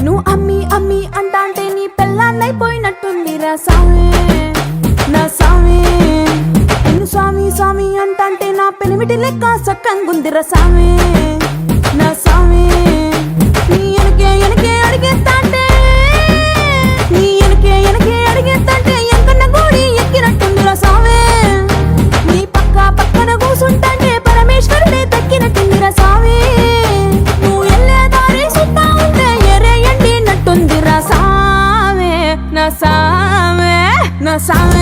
నువ్వు అమ్మి అమ్మి అంటాంటే నీ పెళ్ళాన్నైపోయినట్టుందిరా సామి నా సామి. నిన్ను స్వామి స్వామి అంటాంటే నా పెనిమిటి లెక్క సక్కంగుందిరా సామి నా సామి. నీ ఎనకే ఎనకే అడిగేస్తాంటే నీ ఎనకే ఎనకే అడిగేస్తాంటే ఎంకన్న గోడి ఎక్కినట్టుందిరా సామి. నీ పక్క పక్కన కూసుంటాంటే పరమేశ్వరుడే దక్కినట్టుందిరా సామి. నువ్వు ఎల్లే దారి సుత్తా ఉంటే ఎరే ఎండినట్టుందిరా సామి నా సామి నా సామి.